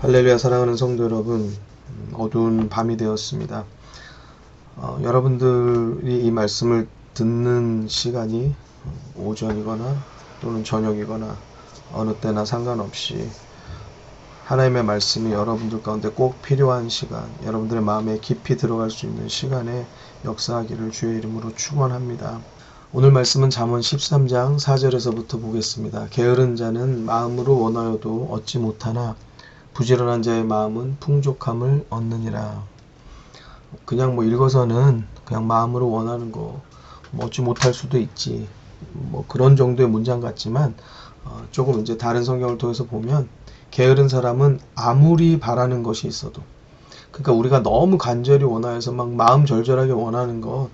할렐루야. 사랑하는 성도 여러분, 어두운 밤이 되었습니다. 여러분들이 이 말씀을 듣는 시간이 오전이거나 또는 저녁이거나 어느 때나 상관없이 하나님의 말씀이 여러분들 가운데 꼭 필요한 시간, 여러분들의 마음에 깊이 들어갈 수 있는 시간에 역사하기를 주의 이름으로 축원합니다. 오늘 말씀은 잠언 13장 4절에서부터 보겠습니다. 게으른 자는 마음으로 원하여도 얻지 못하나 부지런한 자의 마음은 풍족함을 얻느니라. 그냥 읽어서는 그냥 마음으로 원하는 거 얻지 못할 수도 있지, 그런 정도의 문장 같지만 조금 이제 다른 성경을 통해서 보면 게으른 사람은 아무리 바라는 것이 있어도, 그러니까 우리가 너무 간절히 원하여서 막 마음 절절하게 원하는 것,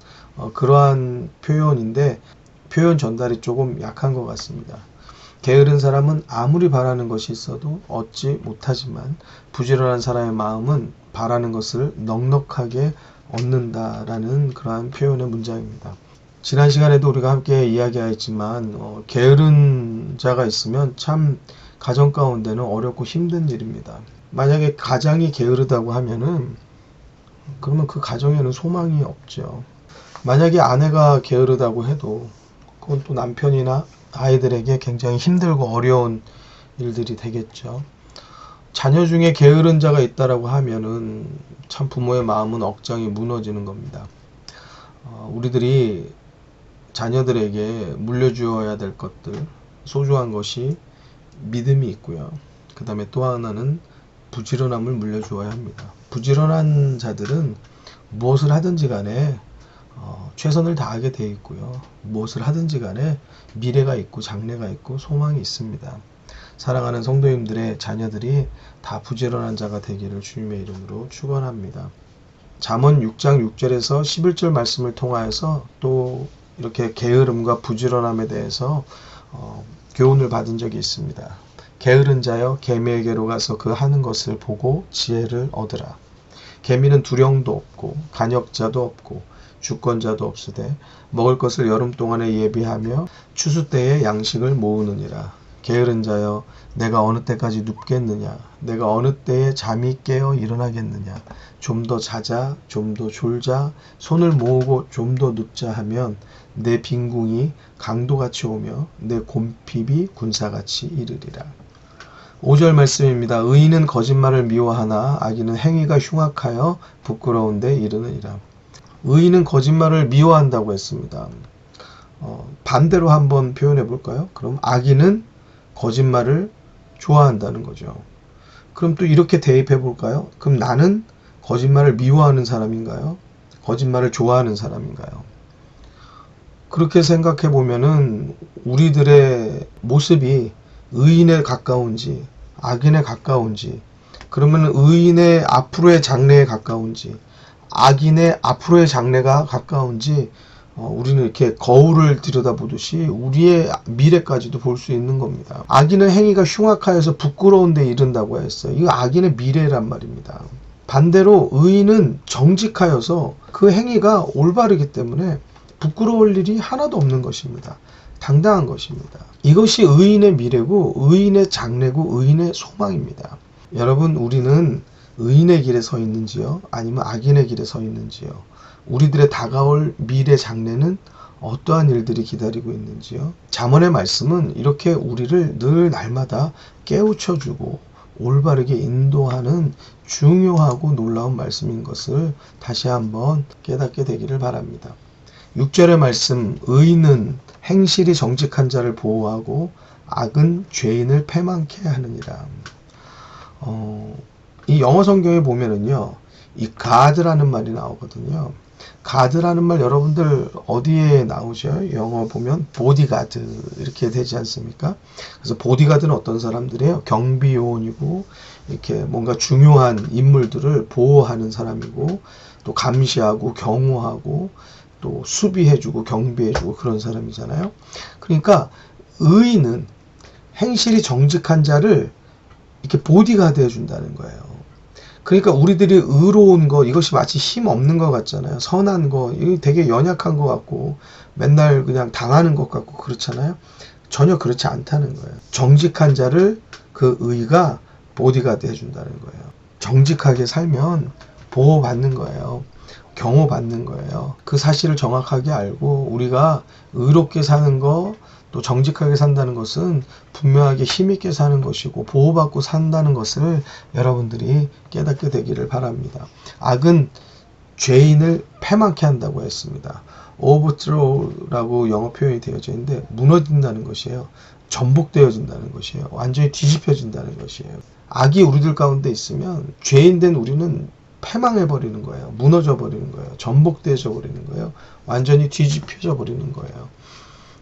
그러한 표현인데 표현 전달이 조금 약한 것 같습니다. 게으른 사람은 아무리 바라는 것이 있어도 얻지 못하지만 부지런한 사람의 마음은 바라는 것을 넉넉하게 얻는다라는 그러한 표현의 문장입니다. 지난 시간에도 우리가 함께 이야기하였지만 게으른 자가 있으면 참 가정 가운데는 어렵고 힘든 일입니다. 만약에 가장이 게으르다고 하면은 그러면 그 가정에는 소망이 없죠. 만약에 아내가 게으르다고 해도 그건 또 남편이나 아이들에게 굉장히 힘들고 어려운 일들이 되겠죠. 자녀 중에 게으른 자가 있다라고 하면은 참 부모의 마음은 억장이 무너지는 겁니다. 우리들이 자녀들에게 물려주어야 될 것들, 소중한 것이 믿음이 있고요. 그 다음에 또 하나는 부지런함을 물려주어야 합니다. 부지런한 자들은 무엇을 하든지 간에 최선을 다하게 되어 있고요. 무엇을 하든지 간에 미래가 있고 장래가 있고 소망이 있습니다. 사랑하는 성도님들의 자녀들이 다 부지런한 자가 되기를 주님의 이름으로 축원합니다. 잠언 6장 6절에서 11절 말씀을 통하여서 또 이렇게 게으름과 부지런함에 대해서 교훈을 받은 적이 있습니다. 게으른 자여 개미에게로 가서 그 하는 것을 보고 지혜를 얻으라. 개미는 두령도 없고 간역자도 없고 주권자도 없으되 먹을 것을 여름 동안에 예비하며 추수 때에 양식을 모으느니라. 게으른 자여 내가 어느 때까지 눕겠느냐. 내가 어느 때에 잠이 깨어 일어나겠느냐. 좀 더 자자, 좀 더 졸자, 손을 모으고 좀 더 눕자 하면 내 빈궁이 강도같이 오며 내 곰핍이 군사같이 이르리라. 5절 말씀입니다. 의인은 거짓말을 미워하나 악인은 행위가 흉악하여 부끄러운데 이르느니라. 의인은 거짓말을 미워한다고 했습니다. 반대로 한번 표현해 볼까요? 그럼 악인은 거짓말을 좋아한다는 거죠. 그럼 또 이렇게 대입해 볼까요? 그럼 나는 거짓말을 미워하는 사람인가요? 거짓말을 좋아하는 사람인가요? 그렇게 생각해 보면은 우리들의 모습이 의인에 가까운지 악인에 가까운지, 그러면 의인의 앞으로의 장래에 가까운지 악인의 앞으로의 장래가 가까운지 우리는 이렇게 거울을 들여다보듯이 우리의 미래까지도 볼 수 있는 겁니다. 악인의 행위가 흉악하여서 부끄러운 데 이른다고 했어요. 이거 악인의 미래란 말입니다. 반대로 의인은 정직하여서 그 행위가 올바르기 때문에 부끄러울 일이 하나도 없는 것입니다. 당당한 것입니다. 이것이 의인의 미래고 의인의 장래고 의인의 소망입니다. 여러분, 우리는 의인의 길에 서 있는지요? 아니면 악인의 길에 서 있는지요? 우리들의 다가올 미래 장래는 어떠한 일들이 기다리고 있는지요? 잠언의 말씀은 이렇게 우리를 늘 날마다 깨우쳐주고 올바르게 인도하는 중요하고 놀라운 말씀인 것을 다시 한번 깨닫게 되기를 바랍니다. 6절의 말씀, 의인은 행실이 정직한 자를 보호하고 악은 죄인을 패망케 하느니라. 이 영어 성경에 보면은요, 이 God라는 말이 나오거든요. God라는 말 여러분들 어디에 나오죠? 영어 보면 보디가드 이렇게 되지 않습니까? 그래서 보디가드는 어떤 사람들이에요? 경비요원이고 이렇게 뭔가 중요한 인물들을 보호하는 사람이고 또 감시하고 경호하고 또 수비해주고 경비해주고 그런 사람이잖아요. 그러니까 의인은 행실이 정직한 자를 이렇게 보디가드 해준다는 거예요. 그러니까 우리들이 의로운 거, 이것이 마치 힘 없는 것 같잖아요. 선한 거, 이거 되게 연약한 것 같고 맨날 그냥 당하는 것 같고 그렇잖아요. 전혀 그렇지 않다는 거예요. 정직한 자를 그 의가 보디가드 해준다는 거예요. 정직하게 살면 보호받는 거예요. 경호받는 거예요. 그 사실을 정확하게 알고 우리가 의롭게 사는 거, 또 정직하게 산다는 것은 분명하게 힘있게 사는 것이고 보호받고 산다는 것을 여러분들이 깨닫게 되기를 바랍니다. 악은 죄인을 패망케 한다고 했습니다. overthrow라고 영어 표현이 되어져 있는데 무너진다는 것이에요. 전복되어진다는 것이에요. 완전히 뒤집혀진다는 것이에요. 악이 우리들 가운데 있으면 죄인된 우리는 패망해버리는 거예요. 무너져 버리는 거예요. 전복되어져 버리는 거예요. 완전히 뒤집혀져 버리는 거예요.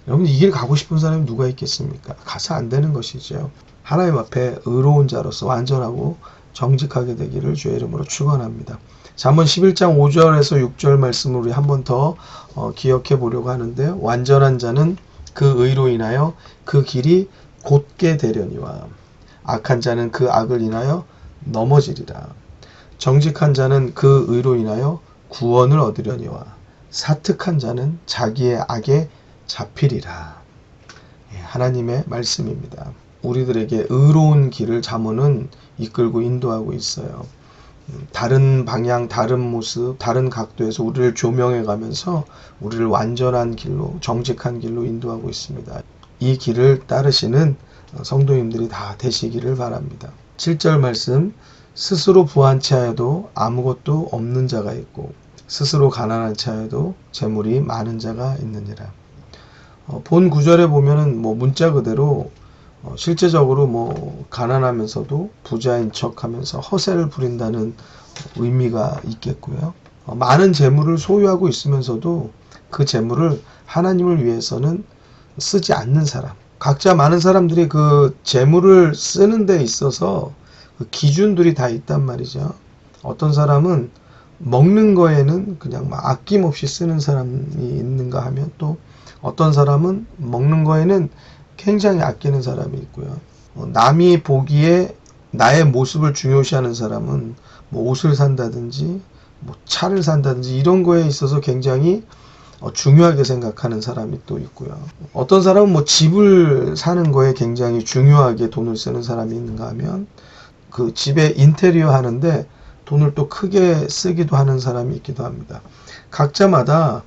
여러분 이 길 가고 싶은 사람이 누가 있겠습니까? 가서 안 되는 것이죠. 하나님 앞에 의로운 자로서 완전하고 정직하게 되기를 주의 이름으로 축원합니다. 잠언 11장 5절에서 6절 말씀을 우리 한 번 더 기억해 보려고 하는데, 완전한 자는 그 의로 인하여 그 길이 곧게 되려니와 악한 자는 그 악을 인하여 넘어지리라. 정직한 자는 그 의로 인하여 구원을 얻으려니와 사특한 자는 자기의 악에 잡히리라. 하나님의 말씀입니다. 우리들에게 의로운 길을 잠언은 이끌고 인도하고 있어요. 다른 방향, 다른 모습, 다른 각도에서 우리를 조명해 가면서 우리를 완전한 길로, 정직한 길로 인도하고 있습니다. 이 길을 따르시는 성도님들이 다 되시기를 바랍니다. 7절 말씀, 스스로 부한 채하여도 아무것도 없는 자가 있고 스스로 가난한 채하여도 재물이 많은 자가 있느니라. 본 구절에 보면은 문자 그대로 실제적으로 가난하면서도 부자인 척하면서 허세를 부린다는 의미가 있겠고요. 많은 재물을 소유하고 있으면서도 그 재물을 하나님을 위해서는 쓰지 않는 사람. 각자 많은 사람들이 그 재물을 쓰는 데 있어서 그 기준들이 다 있단 말이죠. 어떤 사람은 먹는 거에는 그냥 막 아낌없이 쓰는 사람이 있는가 하면, 또 어떤 사람은 먹는 거에는 굉장히 아끼는 사람이 있고요. 남이 보기에 나의 모습을 중요시하는 사람은 옷을 산다든지 차를 산다든지 이런 거에 있어서 굉장히 중요하게 생각하는 사람이 또 있고요. 어떤 사람은 집을 사는 거에 굉장히 중요하게 돈을 쓰는 사람이 있는가 하면 그 집에 인테리어 하는데 돈을 또 크게 쓰기도 하는 사람이 있기도 합니다. 각자마다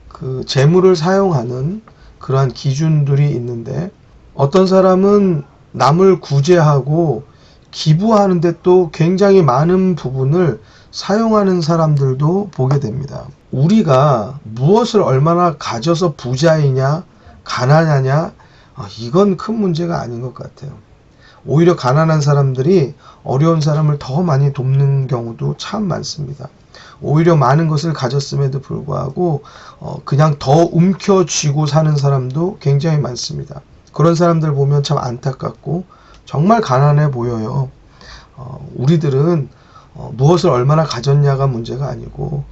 그 재물을 사용하는 그러한 기준들이 있는데, 어떤 사람은 남을 구제하고 기부하는데 또 굉장히 많은 부분을 사용하는 사람들도 보게 됩니다. 우리가 무엇을 얼마나 가져서 부자이냐 가난하냐, 이건 큰 문제가 아닌 것 같아요. 오히려 가난한 사람들이 어려운 사람을 더 많이 돕는 경우도 참 많습니다. 오히려 많은 것을 가졌음에도 불구하고 그냥 더 움켜쥐고 사는 사람도 굉장히 많습니다. 그런 사람들 보면 참 안타깝고 정말 가난해 보여요. 우리들은 무엇을 얼마나 가졌냐가 문제가 아니고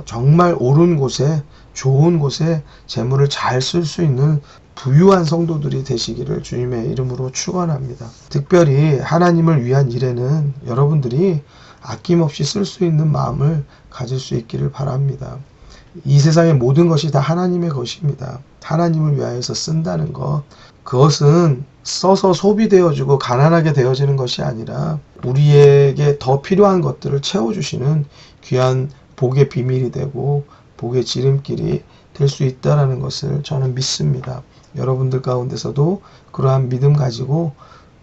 정말 옳은 곳에, 좋은 곳에 재물을 잘 쓸 수 있는 부유한 성도들이 되시기를 주님의 이름으로 축원합니다. 특별히 하나님을 위한 일에는 여러분들이 아낌없이 쓸 수 있는 마음을 가질 수 있기를 바랍니다. 이 세상의 모든 것이 다 하나님의 것입니다. 하나님을 위하여서 쓴다는 것, 그것은 써서 소비되어지고 가난하게 되어지는 것이 아니라 우리에게 더 필요한 것들을 채워주시는 귀한 복의 비밀이 되고 복의 지름길이 될 수 있다는 것을 저는 믿습니다. 여러분들 가운데서도 그러한 믿음 가지고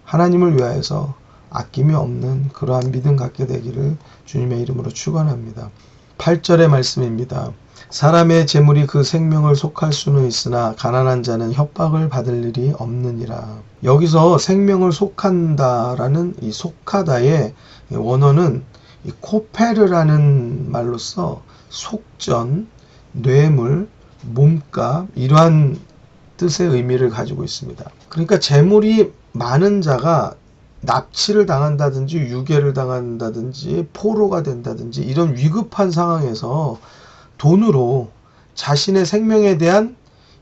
하나님을 위하여서 아낌이 없는 그러한 믿음 갖게 되기를 주님의 이름으로 축원합니다. 8절의 말씀입니다. 사람의 재물이 그 생명을 속할 수는 있으나 가난한 자는 협박을 받을 일이 없느니라. 여기서 생명을 속한다라는 이 속하다의 원어는 이 코페르라는 말로써 속전, 뇌물, 몸값 이러한 뜻의 의미를 가지고 있습니다. 그러니까 재물이 많은 자가 납치를 당한다든지 유괴를 당한다든지 포로가 된다든지 이런 위급한 상황에서 돈으로 자신의 생명에 대한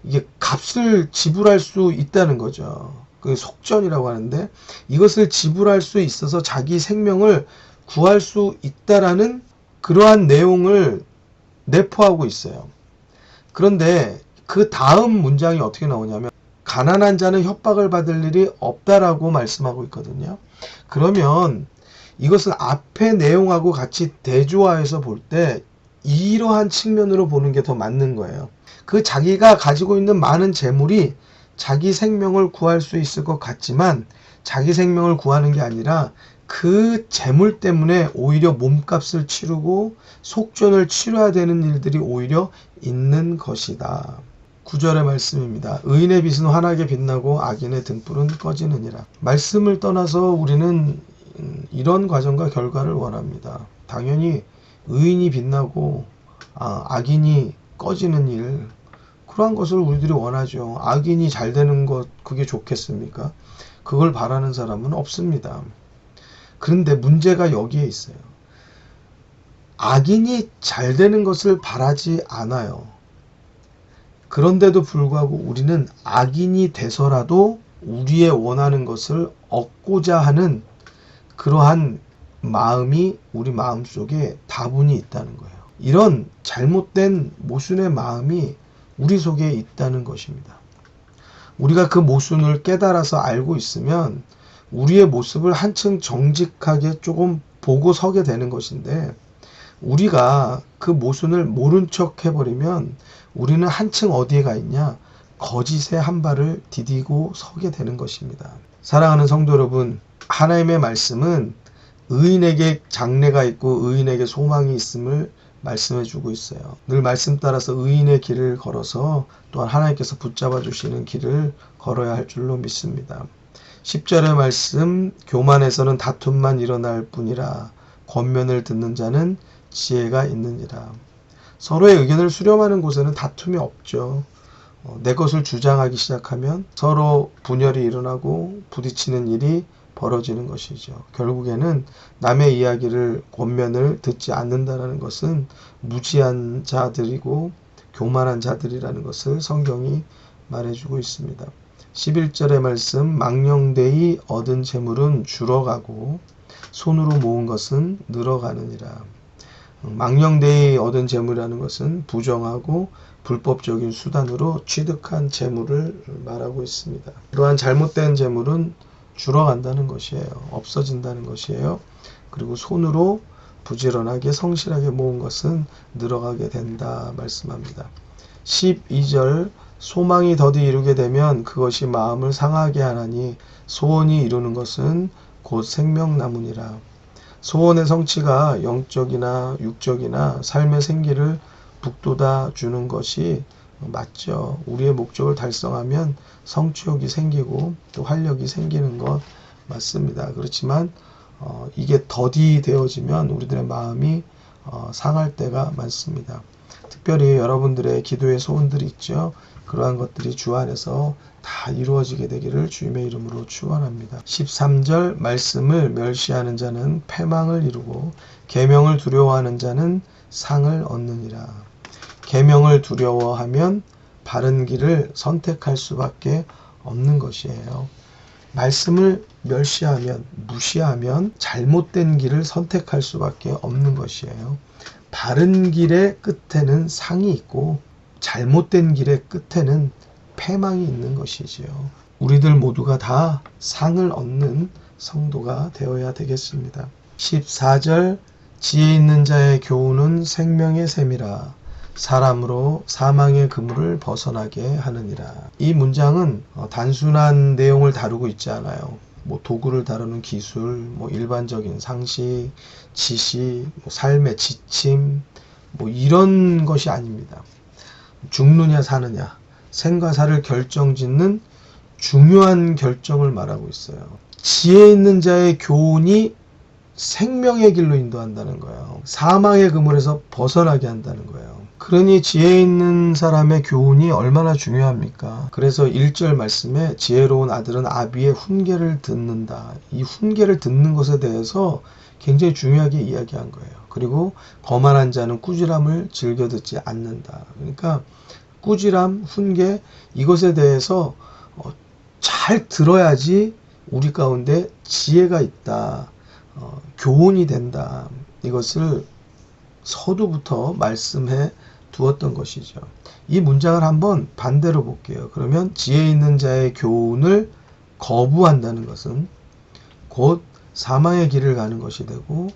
이게 값을 지불할 수 있다는 거죠. 그 속전이라고 하는데, 이것을 지불할 수 있어서 자기 생명을 구할 수 있다라는 그러한 내용을 내포하고 있어요. 그런데 그 다음 문장이 어떻게 나오냐면, 가난한 자는 협박을 받을 일이 없다라고 말씀하고 있거든요. 그러면 이것은 앞의 내용하고 같이 대조화해서 볼 때 이러한 측면으로 보는 게 더 맞는 거예요. 그 자기가 가지고 있는 많은 재물이 자기 생명을 구할 수 있을 것 같지만 자기 생명을 구하는 게 아니라 그 재물 때문에 오히려 몸값을 치르고 속전을 치러야 되는 일들이 오히려 있는 것이다. 9절의 말씀입니다. 의인의 빛은 환하게 빛나고 악인의 등불은 꺼지느니라. 말씀을 떠나서 우리는 이런 과정과 결과를 원합니다. 당연히 의인이 빛나고 악인이 꺼지는 일, 그러한 것을 우리들이 원하죠. 악인이 잘 되는 것, 그게 좋겠습니까? 그걸 바라는 사람은 없습니다. 그런데 문제가 여기에 있어요. 악인이 잘 되는 것을 바라지 않아요. 그런데도 불구하고 우리는 악인이 돼서라도 우리의 원하는 것을 얻고자 하는 그러한 마음이 우리 마음속에 다분히 있다는 거예요. 이런 잘못된 모순의 마음이 우리 속에 있다는 것입니다. 우리가 그 모순을 깨달아서 알고 있으면 우리의 모습을 한층 정직하게 조금 보고 서게 되는 것인데, 우리가 그 모순을 모른 척 해버리면 우리는 한층 어디에 가 있냐? 거짓의 한 발을 디디고 서게 되는 것입니다. 사랑하는 성도 여러분, 하나님의 말씀은 의인에게 장래가 있고 의인에게 소망이 있음을 말씀해 주고 있어요. 늘 말씀 따라서 의인의 길을 걸어서 또한 하나님께서 붙잡아 주시는 길을 걸어야 할 줄로 믿습니다. 10절의 말씀, 교만에서는 다툼만 일어날 뿐이라 권면을 듣는 자는 지혜가 있느니라. 서로의 의견을 수렴하는 곳에는 다툼이 없죠. 내 것을 주장하기 시작하면 서로 분열이 일어나고 부딪히는 일이 벌어지는 것이죠. 결국에는 남의 이야기를 권면을 듣지 않는다는 것은 무지한 자들이고 교만한 자들이라는 것을 성경이 말해주고 있습니다. 11절의 말씀, 망령되이 얻은 재물은 줄어가고 손으로 모은 것은 늘어가느니라. 망령되이 얻은 재물이라는 것은 부정하고 불법적인 수단으로 취득한 재물을 말하고 있습니다. 그러한 잘못된 재물은 줄어간다는 것이에요. 없어진다는 것이에요. 그리고 손으로 부지런하게 성실하게 모은 것은 늘어가게 된다 말씀합니다. 12절, 소망이 더디 이루게 되면 그것이 마음을 상하게 하나니 소원이 이루는 것은 곧 생명나무니라. 소원의 성취가 영적이나 육적이나 삶의 생기를 북돋아 주는 것이 맞죠. 우리의 목적을 달성하면 성취욕이 생기고 또 활력이 생기는 것 맞습니다. 그렇지만 이게 더디 되어지면 우리들의 마음이 상할 때가 많습니다. 특별히 여러분들의 기도의 소원들이 있죠. 그러한 것들이 주 안에서 다 이루어지게 되기를 주님의 이름으로 축원합니다. 13절, 말씀을 멸시하는 자는 패망을 이루고 계명을 두려워하는 자는 상을 얻느니라. 계명을 두려워하면 바른 길을 선택할 수밖에 없는 것이에요. 말씀을 멸시하면, 무시하면 잘못된 길을 선택할 수밖에 없는 것이에요. 바른 길의 끝에는 상이 있고 잘못된 길의 끝에는 패망이 있는 것이지요. 우리들 모두가 다 상을 얻는 성도가 되어야 되겠습니다. 14절, 지혜 있는 자의 교훈은 생명의 샘이라 사람으로 사망의 그물을 벗어나게 하느니라. 이 문장은 단순한 내용을 다루고 있지 않아요. 도구를 다루는 기술, 일반적인 상식, 지식, 삶의 지침, 이런 것이 아닙니다. 죽느냐 사느냐, 생과 사를 결정짓는 중요한 결정을 말하고 있어요. 지혜 있는 자의 교훈이 생명의 길로 인도한다는 거예요. 사망의 그물에서 벗어나게 한다는 거예요. 그러니 지혜 있는 사람의 교훈이 얼마나 중요합니까? 그래서 1절 말씀에 지혜로운 아들은 아비의 훈계를 듣는다. 이 훈계를 듣는 것에 대해서 굉장히 중요하게 이야기한 거예요. 그리고 거만한 자는 꾸지람을 즐겨 듣지 않는다. 그러니까 꾸지람, 훈계, 이것에 대해서 잘 들어야지 우리 가운데 지혜가 있다. 교훈이 된다. 이것을 서두부터 말씀해 두었던 것이죠. 이 문장을 한번 반대로 볼게요. 그러면 지혜 있는 자의 교훈을 거부한다는 것은 곧 사망의 길을 가는 것이 되고,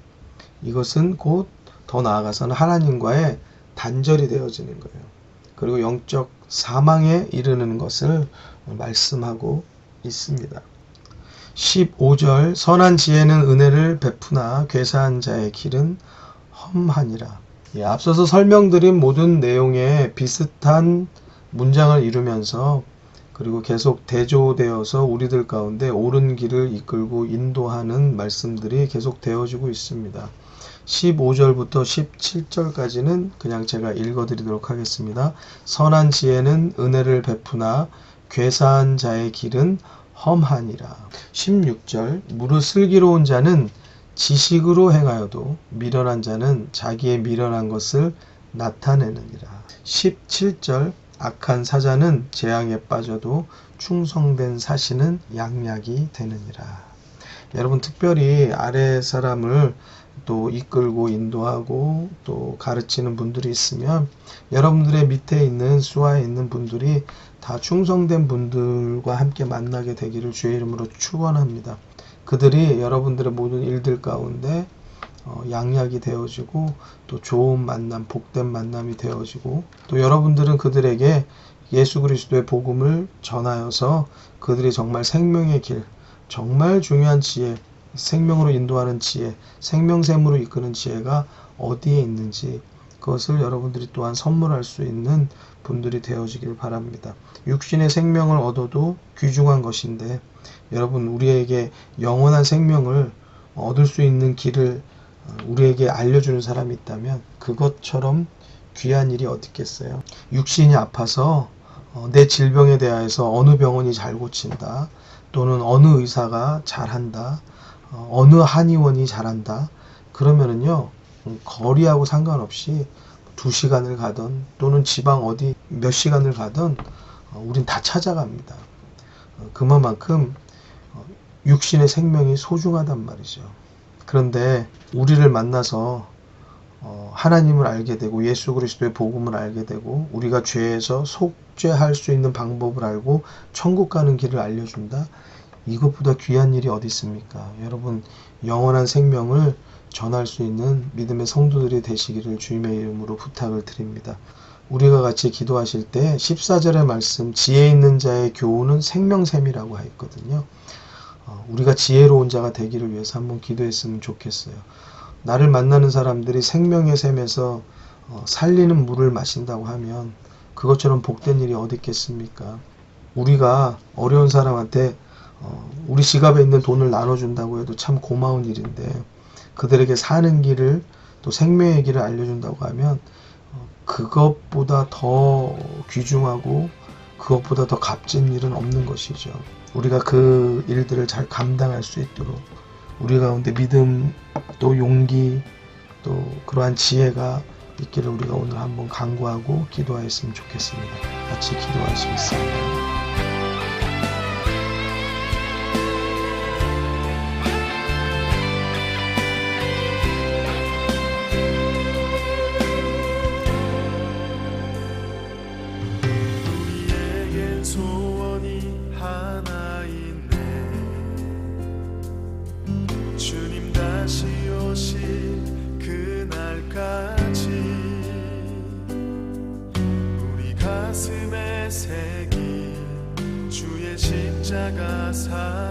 이것은 곧 더 나아가서는 하나님과의 단절이 되어지는 거예요. 그리고 영적 사망에 이르는 것을 말씀하고 있습니다. 15절 선한 지혜는 은혜를 베푸나 괴사한 자의 길은 험하니라. 앞서서 설명드린 모든 내용에 비슷한 문장을 이루면서 그리고 계속 대조되어서 우리들 가운데 옳은 길을 이끌고 인도하는 말씀들이 계속 되어지고 있습니다. 15절부터 17절까지는 그냥 제가 읽어드리도록 하겠습니다. 선한 지혜는 은혜를 베푸나 괴사한 자의 길은 험하니라. 16절 무릇 슬기로운 자는 지식으로 행하여도 미련한 자는 자기의 미련한 것을 나타내느니라. 17절 악한 사자는 재앙에 빠져도 충성된 사신은 양약이 되느니라. 여러분 특별히 아래 사람을 또 이끌고 인도하고 또 가르치는 분들이 있으면 여러분들의 밑에 있는 수하에 있는 분들이 다 충성된 분들과 함께 만나게 되기를 주의 이름으로 축원합니다. 그들이 여러분들의 모든 일들 가운데 양약이 되어지고 또 좋은 만남, 복된 만남이 되어지고 또 여러분들은 그들에게 예수 그리스도의 복음을 전하여서 그들이 정말 생명의 길, 정말 중요한 지혜, 생명으로 인도하는 지혜, 생명샘으로 이끄는 지혜가 어디에 있는지 그것을 여러분들이 또한 선물할 수 있는 분들이 되어지길 바랍니다. 육신의 생명을 얻어도 귀중한 것인데 여러분 우리에게 영원한 생명을 얻을 수 있는 길을 우리에게 알려주는 사람이 있다면 그것처럼 귀한 일이 어디 있겠어요. 육신이 아파서 내 질병에 대하여서 어느 병원이 잘 고친다 또는 어느 의사가 잘한다 어느 한의원이 잘한다 그러면은요 거리하고 상관없이 2시간을 가든 또는 지방 어디 몇 시간을 가든 우린 다 찾아갑니다. 그만큼 육신의 생명이 소중하단 말이죠. 그런데 우리를 만나서 하나님을 알게 되고 예수 그리스도의 복음을 알게 되고 우리가 죄에서 속죄할 수 있는 방법을 알고 천국 가는 길을 알려준다. 이것보다 귀한 일이 어디 있습니까? 여러분 영원한 생명을 전할 수 있는 믿음의 성도들이 되시기를 주님의 이름으로 부탁을 드립니다. 우리가 같이 기도하실 때 14절의 말씀 지혜 있는 자의 교훈은 생명샘이라고 했거든요. 우리가 지혜로운 자가 되기를 위해서 한번 기도했으면 좋겠어요. 나를 만나는 사람들이 생명의 샘에서 살리는 물을 마신다고 하면 그것처럼 복된 일이 어디 있겠습니까? 우리가 어려운 사람한테 우리 지갑에 있는 돈을 나눠준다고 해도 참 고마운 일인데 그들에게 사는 길을 또 생명의 길을 알려준다고 하면 그것보다 더 귀중하고 그것보다 더 값진 일은 없는 것이죠. 우리가 그 일들을 잘 감당할 수 있도록 우리 가운데 믿음 또 용기 또 그러한 지혜가 있기를 우리가 오늘 한번 간구하고 기도하였으면 좋겠습니다. 같이 기도하시겠습니다. 소원이 하나 있네. 주님 다시 오실 그날까지 우리 가슴에 새긴 주의 십자가 사